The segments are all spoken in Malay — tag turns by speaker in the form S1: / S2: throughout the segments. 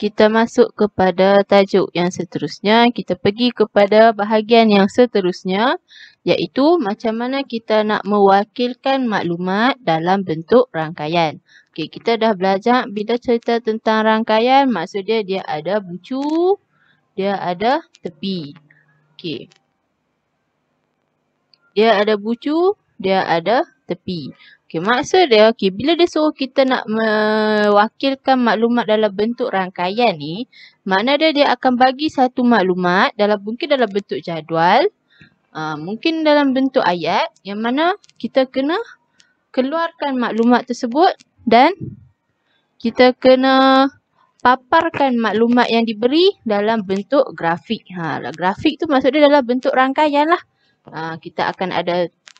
S1: kita masuk kepada tajuk yang seterusnya. Kita pergi kepada bahagian yang seterusnya, iaitu macam mana kita nak mewakilkan maklumat dalam bentuk rangkaian. Okey, kita dah belajar bila cerita tentang rangkaian, maksud dia ada bucu, dia ada tepi. Okey. Dia ada bucu, dia ada tepi. Okey, maksud dia, bila dia suruh kita nak mewakilkan maklumat dalam bentuk rangkaian ni, makna dia akan bagi satu maklumat mungkin dalam bentuk jadual, mungkin dalam bentuk ayat, yang mana kita kena keluarkan maklumat tersebut dan kita kena paparkan maklumat yang diberi dalam bentuk grafik. Grafik tu maksud dia dalam bentuk rangkaian lah. Kita akan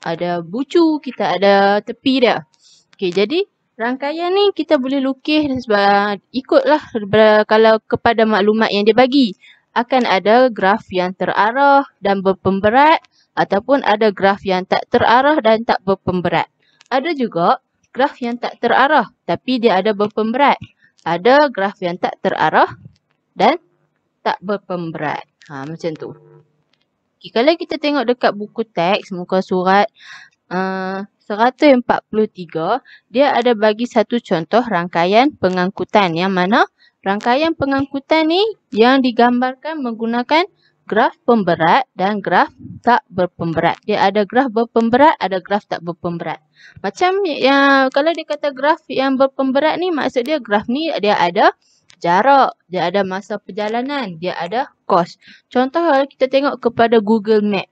S1: ada bucu, kita ada tepi dia. Okey, jadi rangkaian ni kita boleh lukis ikutlah kalau kepada maklumat yang dia bagi. Akan ada graf yang terarah dan berpemberat ataupun ada graf yang tak terarah dan tak berpemberat. Ada juga graf yang tak terarah tapi dia ada berpemberat. Ada graf yang tak terarah dan tak berpemberat. Macam tu. Okay, kalau kita tengok dekat buku teks muka surat 143, dia ada bagi satu contoh rangkaian pengangkutan yang mana rangkaian pengangkutan ni yang digambarkan menggunakan graf pemberat dan graf tak berpemberat. Dia ada graf berpemberat, ada graf tak berpemberat. Macam kalau dia kata graf yang berpemberat ni, maksud dia graf ni dia ada jarak, dia ada masa perjalanan, dia ada kos. Contoh kalau kita tengok kepada Google Map.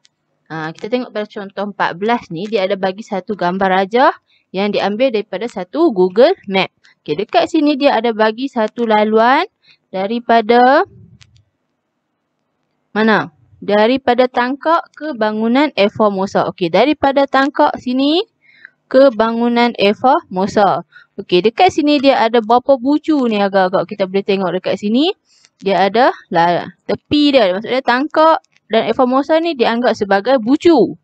S1: Kita tengok pada contoh 14 ni, dia ada bagi satu gambar rajah yang diambil daripada satu Google Map. Okay, dekat sini dia ada bagi satu laluan daripada mana? Daripada Tangkak ke bangunan Formosa. Okey, daripada Tangkak sini ke bangunan Formosa. Okey, dekat sini dia ada berapa bucu ni agak-agak kita boleh tengok dekat sini. Dia ada tepi dia. Maksudnya Tangkak dan Formosa ni dianggap sebagai bucu.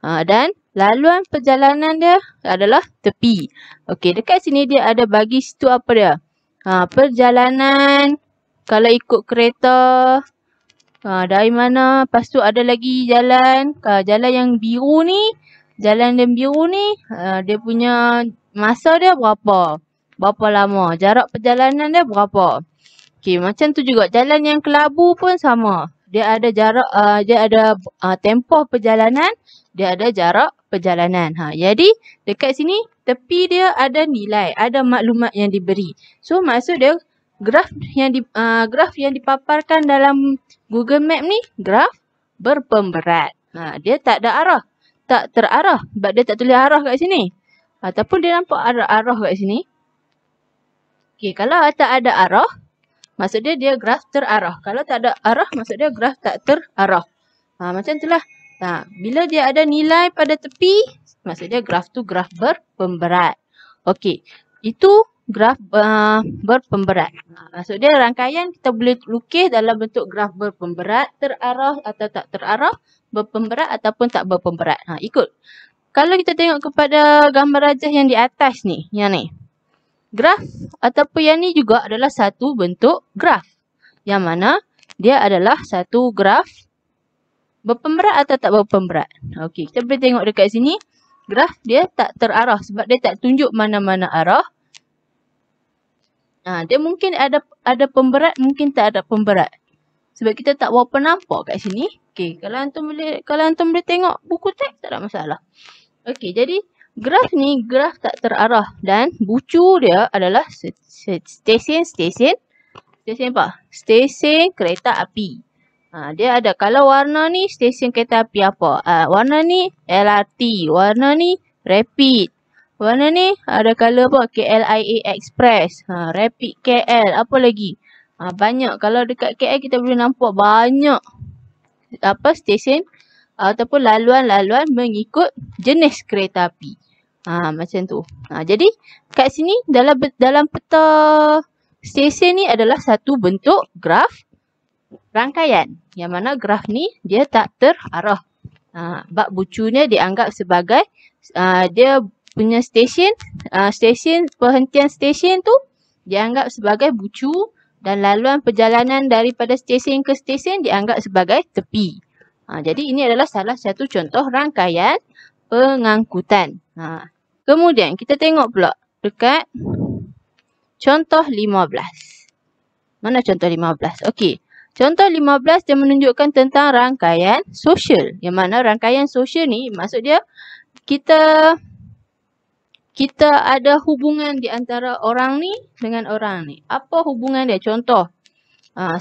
S1: Dan laluan perjalanan dia adalah tepi. Okey, dekat sini dia ada bagi situ apa dia? Perjalanan kalau ikut kereta. Dari mana? Lepas tu ada lagi jalan. Jalan yang biru ni. Jalan yang biru ni. Dia punya masa dia berapa? Berapa lama? Jarak perjalanan dia berapa? Okey, macam tu juga. Jalan yang kelabu pun sama. Dia ada jarak, dia ada tempoh perjalanan. Dia ada jarak perjalanan. Jadi, dekat sini, tepi dia ada nilai. Ada maklumat yang diberi. So, maksud dia, graf yang dipaparkan dalam Google Map ni, graf berpemberat. Dia tak ada arah. Tak terarah. Sebab dia tak tulis arah kat sini. Ataupun dia nampak ada arah kat sini. Okey, kalau tak ada arah, maksud dia graf terarah. Kalau tak ada arah, maksud dia graf tak terarah. Macam itulah. Bila dia ada nilai pada tepi, maksud dia graf tu graf berpemberat. Okey, itu graf berpemberat. Maksud dia rangkaian kita boleh lukis dalam bentuk graf berpemberat, terarah atau tak terarah, berpemberat ataupun tak berpemberat. Ikut. Kalau kita tengok kepada gambar rajah yang di atas ni, yang ni. Graf ataupun yang ni juga adalah satu bentuk graf. Yang mana dia adalah satu graf berpemberat atau tak berpemberat. Okey, kita boleh tengok dekat sini. Graf dia tak terarah sebab dia tak tunjuk mana-mana arah. Dia mungkin ada pemberat, mungkin tak ada pemberat. Sebab kita tak berapa nampak kat sini. Okey, kalau antum boleh tengok buku teks tak ada masalah. Okey, jadi graf ni graf tak terarah dan bucu dia adalah stesen apa? Stesen kereta api. Dia ada kalau warna ni stesen kereta api apa? Warna ni LRT, warna ni Rapid. Warna ni ada color apa? KLIA Express. Rapid KL. Apa lagi? Banyak. Kalau dekat KL kita boleh nampak banyak stesen ataupun laluan-laluan mengikut jenis kereta api. Macam tu. Jadi kat sini dalam peta stesen ni adalah satu bentuk graf rangkaian. Yang mana graf ni dia tak terarah. Bab bucunya dianggap sebagai dia punya stesen perhentian stesen tu dianggap sebagai bucu dan laluan perjalanan daripada stesen ke stesen dianggap sebagai tepi. Jadi ini adalah salah satu contoh rangkaian pengangkutan. Kemudian kita tengok pula dekat contoh 15. Mana contoh 15? Okey. Contoh 15 dia menunjukkan tentang rangkaian sosial. Yang mana rangkaian sosial ni maksud dia kita ada hubungan di antara orang ni dengan orang ni. Apa hubungan dia? Contoh,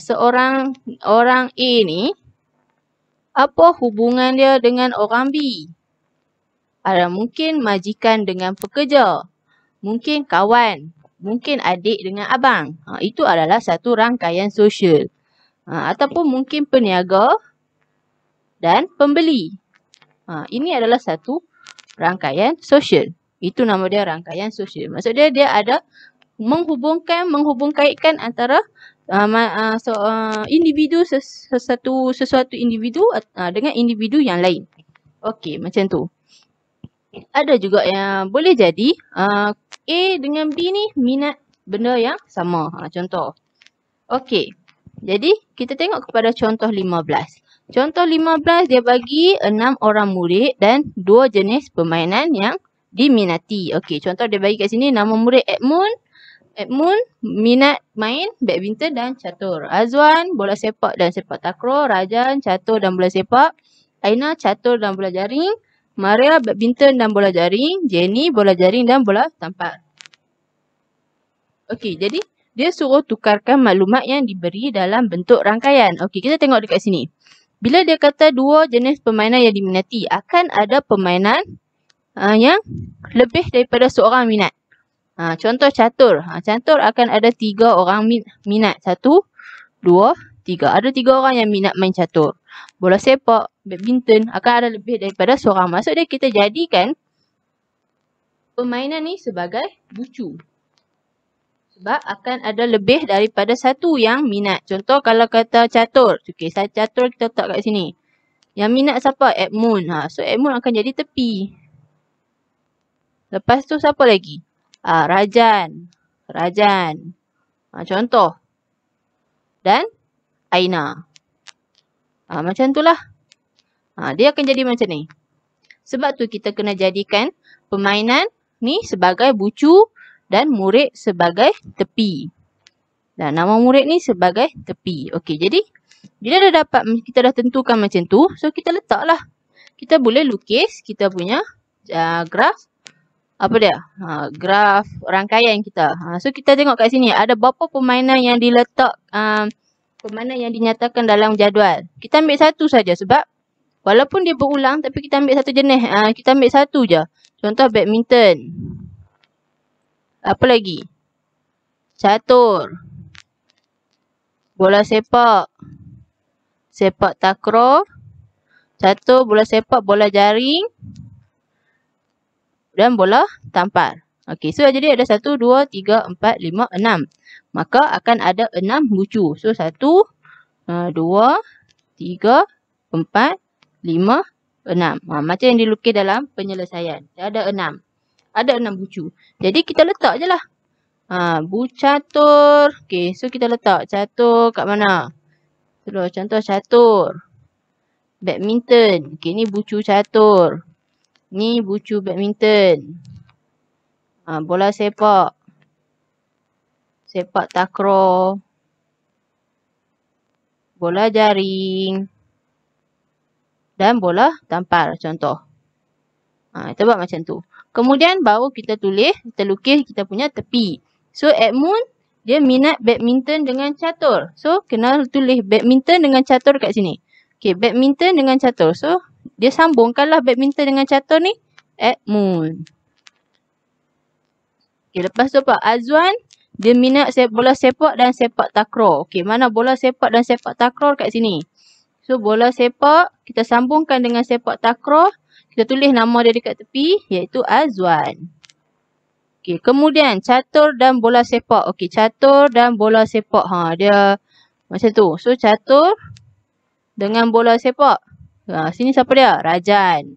S1: seorang orang A ni, apa hubungan dia dengan orang B? Ada mungkin majikan dengan pekerja, mungkin kawan, mungkin adik dengan abang. Itu adalah satu rangkaian sosial. Ataupun mungkin peniaga dan pembeli. Ini adalah satu rangkaian sosial. Itu nama dia rangkaian sosial. Maksud dia ada menghubungkaitkan antara individu sesuatu individu dengan individu yang lain. Okey, macam tu. Ada juga yang boleh jadi A dengan B ni minat benda yang sama. Contoh. Okey. Jadi kita tengok kepada contoh 15. Contoh 15 dia bagi 6 orang murid dan 2 jenis permainan yang diminati. Okey, contoh dia bagi kat sini nama murid Edmund. Edmund minat main badminton dan catur. Azwan bola sepak dan sepak takraw. Rajan catur dan bola sepak. Aina catur dan bola jaring. Maria badminton dan bola jaring. Jenny bola jaring dan bola tampar. Okey, jadi dia suruh tukarkan maklumat yang diberi dalam bentuk rangkaian. Okey, kita tengok dekat sini. Bila dia kata 2 jenis permainan yang diminati, akan ada permainan yang lebih daripada seorang minat. Contoh catur. Catur akan ada 3 orang minat. 1, 2, 3. Ada 3 orang yang minat main catur. Bola sepak, badminton akan ada lebih daripada seorang. Maksud dia kita jadikan permainan ni sebagai bucu. Sebab akan ada lebih daripada satu yang minat. Contoh kalau kata catur. Okey, catur kita letak kat sini. Yang minat siapa? Edmund. So Edmund akan jadi tepi. Lepas tu siapa lagi? Rajan. Rajan. Contoh. Dan Aina. Macam tu lah. Dia akan jadi macam ni. Sebab tu kita kena jadikan permainan ni sebagai bucu dan murid sebagai tepi. Dan nama murid ni sebagai tepi. Okey, jadi bila dah dapat, kita dah tentukan macam tu, so kita letaklah. Kita boleh lukis kita punya graf. Apa dia? Graf rangkaian kita. So kita tengok kat sini ada berapa permainan yang diletak, permainan yang dinyatakan dalam jadual. Kita ambil satu saja sebab walaupun dia berulang tapi kita ambil satu jenis. Kita ambil satu je. Contoh badminton. Apa lagi? Catur. Bola sepak. Sepak takraw. Catur, bola sepak, bola jaring. Dan bola tampar. Okey, so jadi ada 1, 2, 3, 4, 5, 6. Maka akan ada 6 bucu. So 1, 2, 3, 4, 5, 6. Macam yang dilukis dalam penyelesaian. Ada 6. Ada 6 bucu. Jadi kita letak je lah. Catur. Okey, so kita letak catur kat mana? Contoh catur. Badminton. Okey, ni bucu catur. Ni bucu badminton. Bola sepak. Sepak takraw. Bola jaring. Dan bola tampar contoh. Kita buat macam tu. Kemudian baru kita tulis, kita lukis kita punya tepi. So Edmund dia minat badminton dengan catur. So kena tulis badminton dengan catur kat sini. Okey, badminton dengan catur. So dia sambungkanlah badminton dengan catur ni Edmund. Okey, lepas tu apa? Azwan dia minat bola sepak dan sepak takraw. Okey, mana bola sepak dan sepak takraw kat sini? So bola sepak kita sambungkan dengan sepak takraw. Kita tulis nama dia dekat tepi iaitu Azwan. Okey, kemudian catur dan bola sepak. Okey, catur dan bola sepak. Dia macam tu. So catur dengan bola sepak. Sini siapa dia? Rajan.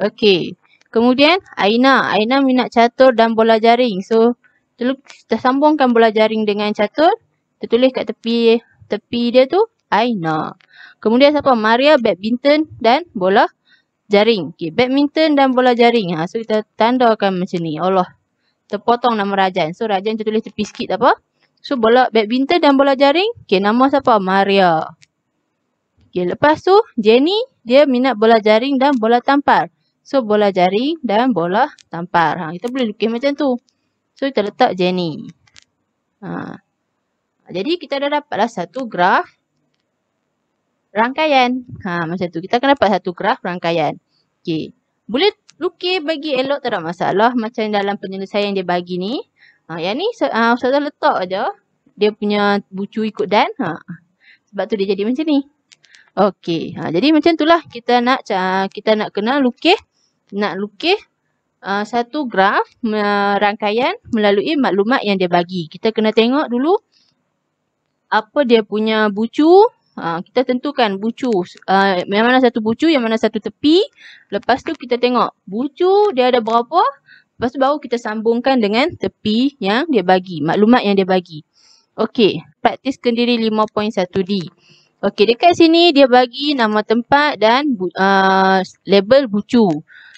S1: Okey. Kemudian Aina. Aina minat catur dan bola jaring. So Kita sambungkan bola jaring dengan catur. Kita tulis kat tepi dia tu Aina. Kemudian siapa? Maria, badminton dan bola jaring. Okay, badminton dan bola jaring. So kita tandakan macam ni. Allah. Terpotong nama Rajan. So Rajan kita tulis tepi sikit tak apa. So bola badminton dan bola jaring. Okay, nama siapa? Maria. Okay, lepas tu Jenny dia minat bola jaring dan bola tampar. So bola jaring dan bola tampar. Kita boleh lukis macam tu. So kita letak Jenny. Jadi kita dah dapatlah satu graf rangkaian. Macam tu. Kita akan dapat satu graf rangkaian. Okay. Boleh lukis bagi elok, tak ada masalah. Macam dalam penyelesaian dia bagi ni. Yang ni Ustazah letak aja. Dia punya bucu ikut dan. Sebab tu dia jadi macam ni. Okey. Jadi macam itulah kita nak kena lukis. Nak lukis satu graf rangkaian melalui maklumat yang dia bagi. Kita kena tengok dulu apa dia punya bucu. Kita tentukan bucu. Yang mana satu bucu, yang mana satu tepi. Lepas tu kita tengok bucu dia ada berapa. Lepas tu baru kita sambungkan dengan tepi yang dia bagi. Maklumat yang dia bagi. Okey. Praktiskan diri 5.1D. Okey. Dekat sini dia bagi nama tempat dan label bucu.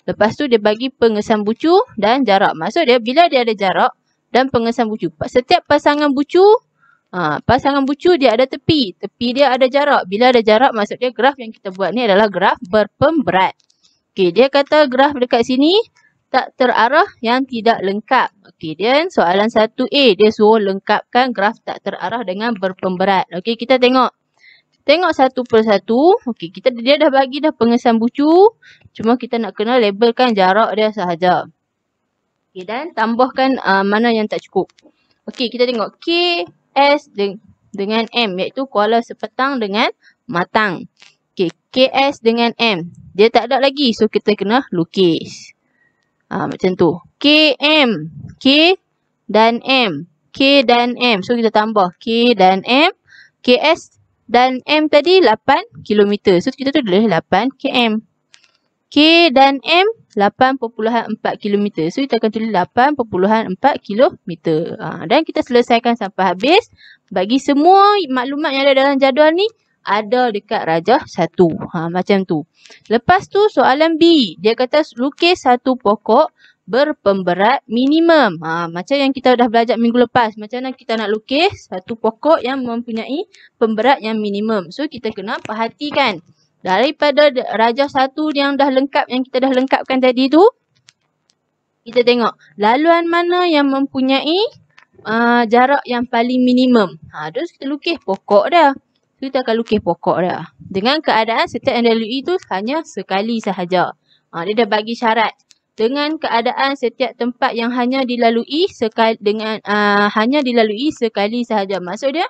S1: Lepas tu dia bagi pengesan bucu dan jarak. Maksud dia bila dia ada jarak dan pengesan bucu. Setiap pasangan bucu dia ada tepi. Tepi dia ada jarak. Bila ada jarak maksud dia graf yang kita buat ni adalah graf berpemberat. Okey, dia kata graf dekat sini tak terarah yang tidak lengkap. Okey, dan soalan 1A dia suruh lengkapkan graf tak terarah dengan berpemberat. Okey, kita tengok. Tengok satu persatu. Okey, dia dah bagi dah pengesan bucu. Cuma kita nak kena labelkan jarak dia sahaja. Okey, dan tambahkan mana yang tak cukup. Okey, kita tengok KS dengan M iaitu kuala sepetang dengan matang. Okey, KS dengan M. Dia tak ada lagi. So kita kena lukis. Macam tu. KM. K dan M. K dan M. So kita tambah K dan M. KS dan M tadi 8 km. So kita tulis 8 km. K dan M 8.4 km. So kita akan tulis 8.4 km. Dan kita selesaikan sampai habis. Bagi semua maklumat yang ada dalam jadual ni ada dekat rajah 1. Macam tu. Lepas tu soalan B. Dia kata lukis satu pokok berpemberat minimum. Macam yang kita dah belajar minggu lepas. Macam mana kita nak lukis satu pokok yang mempunyai pemberat yang minimum. So kita kena perhatikan. Daripada rajah 1 yang dah lengkap, yang kita dah lengkapkan tadi tu. Kita tengok laluan mana yang mempunyai jarak yang paling minimum. Terus kita lukis pokok dia. So kita akan lukis pokok dia. Dengan keadaan setiap yang dilalui tu hanya sekali sahaja. Dia dah bagi syarat. Dengan keadaan setiap tempat yang hanya dilalui sekali sahaja. Maksud dia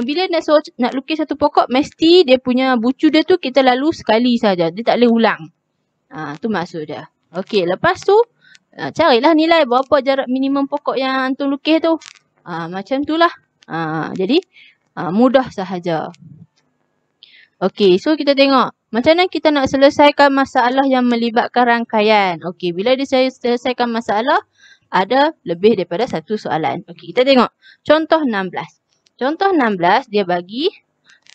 S1: bila nak lukis satu pokok mesti dia punya bucu dia tu kita lalu sekali sahaja. Dia tak boleh ulang. Tu maksud dia. Okey, lepas tu carilah nilai berapa jarak minimum pokok yang antum lukis tu. Macam tu lah. Jadi mudah sahaja. Okey, so kita tengok. Macam mana kita nak selesaikan masalah yang melibatkan rangkaian. Okey, bila dia selesaikan masalah, ada lebih daripada satu soalan. Okey, kita tengok. Contoh 16. Contoh 16, dia bagi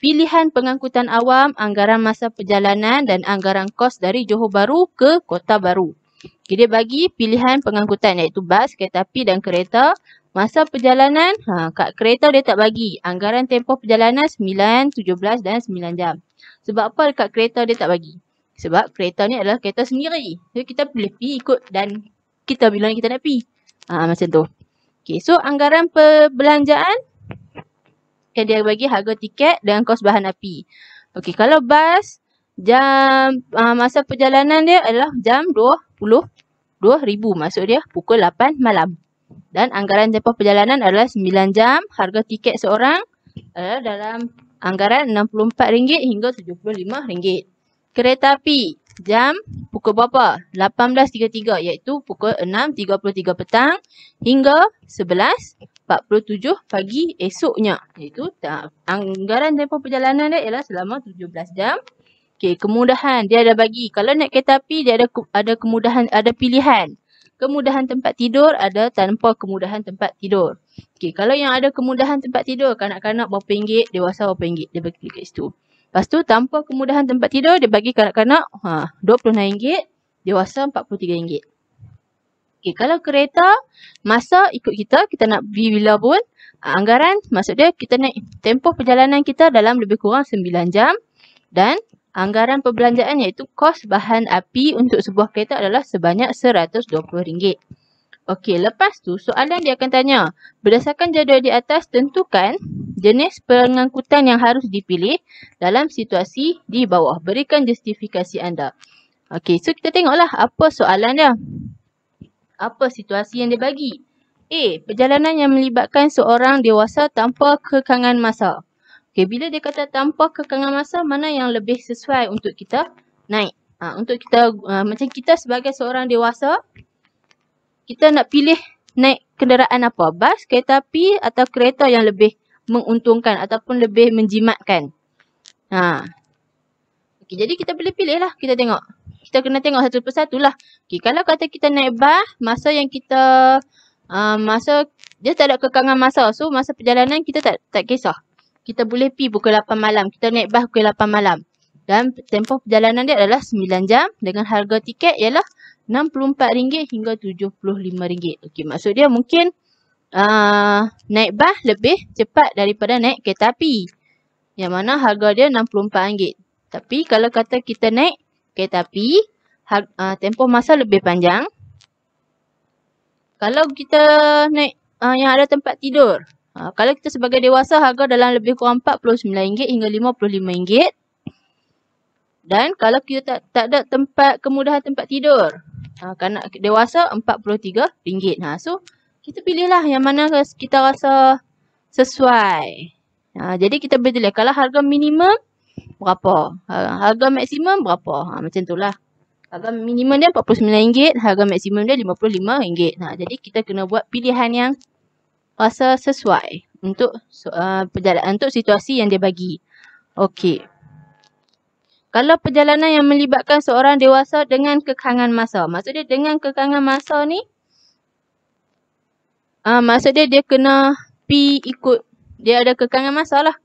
S1: pilihan pengangkutan awam, anggaran masa perjalanan dan anggaran kos dari Johor Bahru ke Kota Baru. Okey, dia bagi pilihan pengangkutan iaitu bas, kereta api dan kereta. Masa perjalanan, kat kereta dia tak bagi. Anggaran tempoh perjalanan 9, 17 dan 9 jam. Sebab apa dekat kereta dia tak bagi? Sebab kereta ni adalah kereta sendiri. Jadi kita boleh pergi ikut dan kita bilang kita nak pergi. Macam tu. Okay, so anggaran perbelanjaan yang dia bagi harga tiket dengan kos bahan api. Okay, kalau bas, jam masa perjalanan dia adalah jam 22.000. Maksud dia pukul 8 malam. Dan anggaran tempoh perjalanan adalah 9 jam. Harga tiket seorang adalah dalam anggaran RM64 hingga RM75. Kereta api jam pukul berapa? 18.33 iaitu pukul 6.33 petang hingga 11.47 pagi esoknya. Iaitu anggaran tempoh perjalanan dia ialah selama 17 jam. Okey, kemudahan dia ada bagi. Kalau naik kereta api dia ada kemudahan, ada pilihan. kemudahan tempat tidur, ada tanpa kemudahan tempat tidur. Okey, kalau yang ada kemudahan tempat tidur, kanak-kanak berapa ringgit, dewasa berapa ringgit, dia bagi kat situ. Lepas tu tanpa kemudahan tempat tidur, dia bagi kanak-kanak RM26, dewasa RM43. Okey, kalau kereta, masa ikut kita nak pergi bila pun, anggaran maksud dia kita naik tempoh perjalanan kita dalam lebih kurang 9 jam dan anggaran perbelanjaan iaitu kos bahan api untuk sebuah kereta adalah sebanyak RM120. Okey, lepas tu soalan dia akan tanya, berdasarkan jadual di atas tentukan jenis pengangkutan yang harus dipilih dalam situasi di bawah. Berikan justifikasi anda. Okey, so kita tengoklah apa soalan dia. Apa situasi yang dia bagi? A. Perjalanan yang melibatkan seorang dewasa tanpa kekangan masa. Okay, bila dia kata tanpa kekangan masa, mana yang lebih sesuai untuk kita naik? Untuk kita, macam kita sebagai seorang dewasa, kita nak pilih naik kenderaan apa? Bas, kereta api atau kereta yang lebih menguntungkan ataupun lebih menjimatkan? Okay, jadi kita boleh pilih lah, kita tengok. Kita kena tengok satu persatu lah. Okay, kalau kata kita naik bas, masa yang kita, masa dia tak ada kekangan masa. So, masa perjalanan kita tak kisah. Kita boleh pergi pukul 8 malam. Kita naik bas pukul 8 malam. Dan tempoh perjalanan dia adalah 9 jam dengan harga tiket ialah RM64 hingga RM75. Okay, maksud dia mungkin naik bas lebih cepat daripada naik kereta api. Yang mana harga dia RM64. Tapi kalau kata kita naik kereta api, tempoh masa lebih panjang. Kalau kita naik yang ada tempat tidur, kalau kita sebagai dewasa, harga dalam lebih kurang RM49 hingga RM55. Dan kalau kita tak ada kemudahan tempat tidur, kanak dewasa RM43. So, kita pilihlah yang mana kita rasa sesuai. Jadi kita boleh tulis, kalau harga minimum berapa, harga maksimum berapa, macam tu lah. Harga minimum dia RM49, harga maksimum dia RM55. Jadi kita kena buat pilihan yang rasa sesuai untuk perjalanan, untuk situasi yang dia bagi. Okey. Kalau perjalanan yang melibatkan seorang dewasa dengan kekangan masa. Maksud dia dengan kekangan masa ni, maksud dia kena pi ikut, dia ada kekangan masa lah.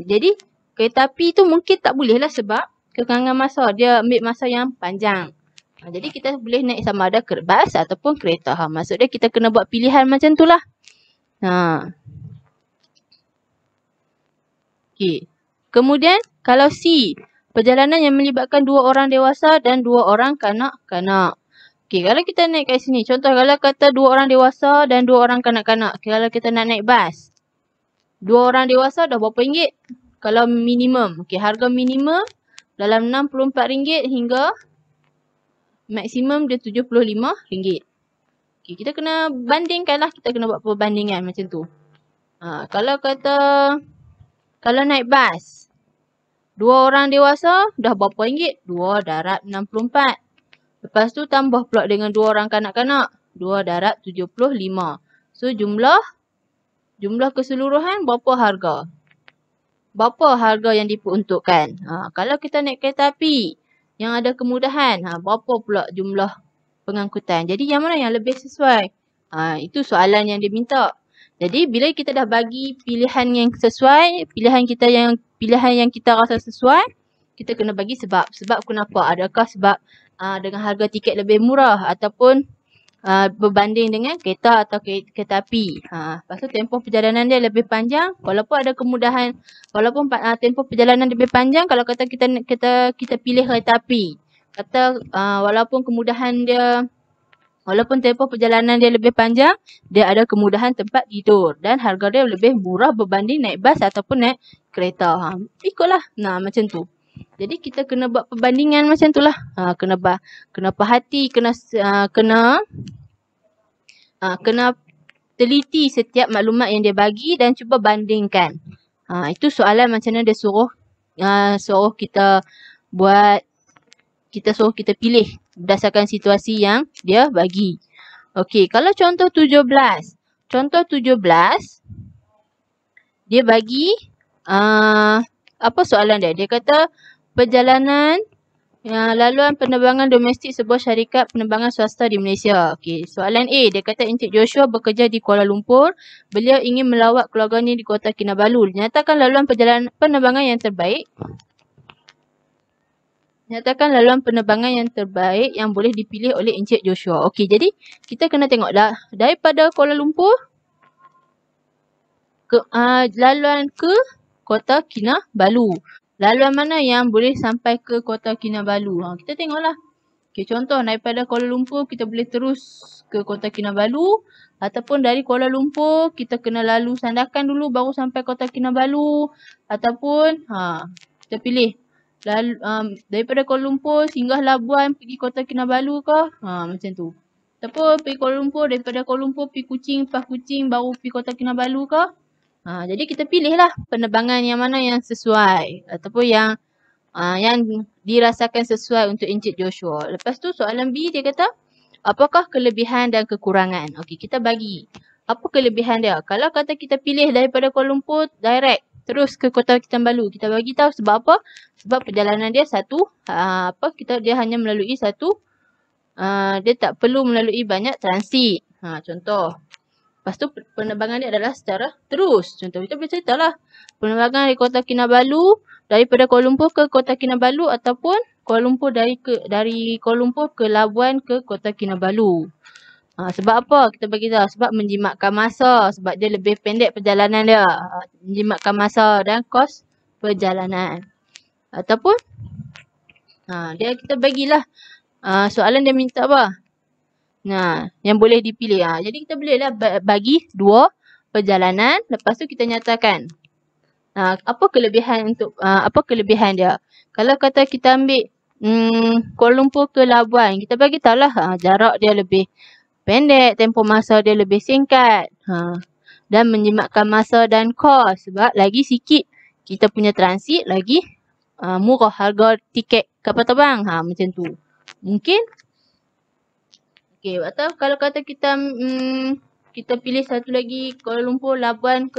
S1: Jadi kereta api tu mungkin tak boleh lah sebab kekangan masa. Dia ambil masa yang panjang. Jadi kita boleh naik sama ada bas ataupun kereta. Maksud dia kita kena buat pilihan macam tu lah. Okay. Kemudian kalau C. Perjalanan yang melibatkan 2 orang dewasa dan 2 orang kanak-kanak. Okay, kalau kita naik kat sini. Contoh kalau kata 2 orang dewasa dan 2 orang kanak-kanak. Okay, kalau kita nak naik bas. 2 orang dewasa dah berapa ringgit? Kalau minimum. Okay, harga minimum dalam RM64 hingga maksimum dia RM75. Okay, kita kena bandingkan lah. Kita kena buat perbandingan macam tu. Kalau kata, kalau naik bas, 2 orang dewasa dah berapa ringgit? RM2.64. Lepas tu tambah pula dengan 2 orang kanak-kanak. RM2.75. So jumlah keseluruhan berapa harga? Berapa harga yang diperuntukkan? Kalau kita naik kereta api yang ada kemudahan, berapa pula jumlah pengangkutan? Jadi yang mana yang lebih sesuai? Itu soalan yang dia minta. Jadi bila kita dah bagi pilihan yang sesuai, pilihan yang kita rasa sesuai, kita kena bagi sebab. Sebab kenapa? Adakah sebab dengan harga tiket lebih murah ataupun berbanding dengan kereta atau kereta api. Lepas tu tempoh perjalanan dia lebih panjang. Walaupun ada kemudahan, walaupun tempoh perjalanan lebih panjang, kalau kata kita pilih kereta api. Kata walaupun kemudahan dia, walaupun tempoh perjalanan dia lebih panjang, dia ada kemudahan tempat tidur. Dan harga dia lebih murah berbanding naik bas ataupun naik kereta. Ikutlah. Macam tu. Jadi kita kena buat perbandingan macam tu lah. Kena perhati, kena teliti setiap maklumat yang dia bagi dan cuba bandingkan. Itu soalan macam mana dia suruh kita buat, suruh kita pilih berdasarkan situasi yang dia bagi. Okey, kalau contoh 17. Contoh 17, dia bagi, apa soalan dia? Dia kata perjalanan Laluan penerbangan domestik sebuah syarikat penerbangan swasta di Malaysia. Okey, soalan A, dia kata Encik Joshua bekerja di Kuala Lumpur. Beliau ingin melawat keluarganya di Kota Kinabalu. Nyatakan laluan perjalanan penerbangan yang terbaik. Nyatakan laluan penerbangan yang terbaik yang boleh dipilih oleh Encik Joshua. Okey, jadi kita kena tengoklah daripada Kuala Lumpur ke laluan ke Kota Kinabalu. Laluan mana yang boleh sampai ke Kota Kinabalu? Kita tengoklah. Okey, contoh daripada Kuala Lumpur kita boleh terus ke Kota Kinabalu ataupun dari Kuala Lumpur kita kena lalu Sandakan dulu baru sampai Kota Kinabalu ataupun kita pilih daripada Kuala Lumpur singgah Labuan pergi Kota Kinabalu ke macam tu. Ataupun pergi Kuala Lumpur, daripada Kuala Lumpur pergi Kuching, lepas Kuching baru pergi Kota Kinabalu ke. Jadi kita pilihlah penerbangan yang mana yang sesuai ataupun yang dirasakan sesuai untuk Encik Joshua. Lepas tu soalan B dia kata, apakah kelebihan dan kekurangan? Okey, kita bagi. Apa kelebihan dia? Kalau kata kita pilih daripada Kuala Lumpur direct terus ke Kota Kinabalu, kita bagi tahu sebab apa? Sebab perjalanan dia satu, dia hanya melalui satu, dia tak perlu melalui banyak transit. Contoh. Lepas tu penerbangan dia adalah secara terus. Contoh kita boleh ceritalah. Penerbangan dari Kota Kinabalu daripada Kuala Lumpur ke Kota Kinabalu ataupun Kuala Lumpur dari Kuala Lumpur ke Labuan ke Kota Kinabalu. Sebab apa? Kita bagi tahu sebab menjimatkan masa, sebab dia lebih pendek perjalanan dia. Menjimatkan masa dan kos perjalanan. Ataupun kita bagilah soalan dia minta apa? Yang boleh dipilih. Jadi kita bolehlah bagi dua perjalanan. Lepas tu kita nyatakan apa kelebihan dia. Kalau kata kita ambil Kuala Lumpur ke Labuan, kita bagi tahulah jarak dia lebih pendek, tempoh masa dia lebih singkat. Dan menjimatkan masa dan kos. Sebab lagi sikit kita punya transit lagi murah harga tiket kapal terbang. Macam tu. Mungkin okey, atau kalau kata kita pilih satu lagi Kuala Lumpur, Labuan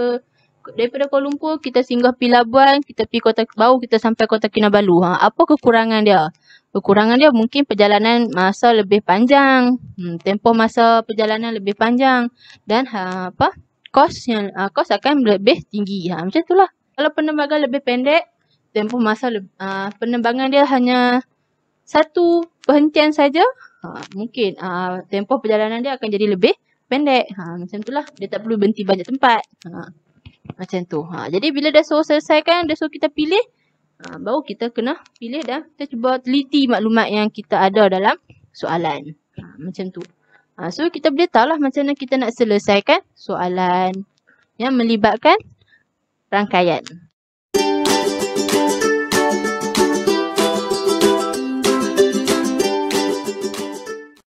S1: daripada Kuala Lumpur kita singgah pergi Labuan, kita pergi baru kita sampai Kota Kinabalu. Apa kekurangan dia? Kekurangan dia mungkin perjalanan masa lebih panjang, tempoh masa perjalanan lebih panjang dan kos akan lebih tinggi. Macam itulah. Kalau penerbangan lebih pendek, tempoh masa penerbangan dia hanya satu perhentian saja. Mungkin tempoh perjalanan dia akan jadi lebih pendek. Macam itulah. Dia tak perlu berhenti banyak tempat. Macam tu. Jadi bila dah suruh selesaikan, dia suruh kita pilih. Baru kita kena pilih dan kita cuba teliti maklumat yang kita ada dalam soalan. Macam tu. So kita boleh tahulah macam mana kita nak selesaikan soalan yang melibatkan rangkaian.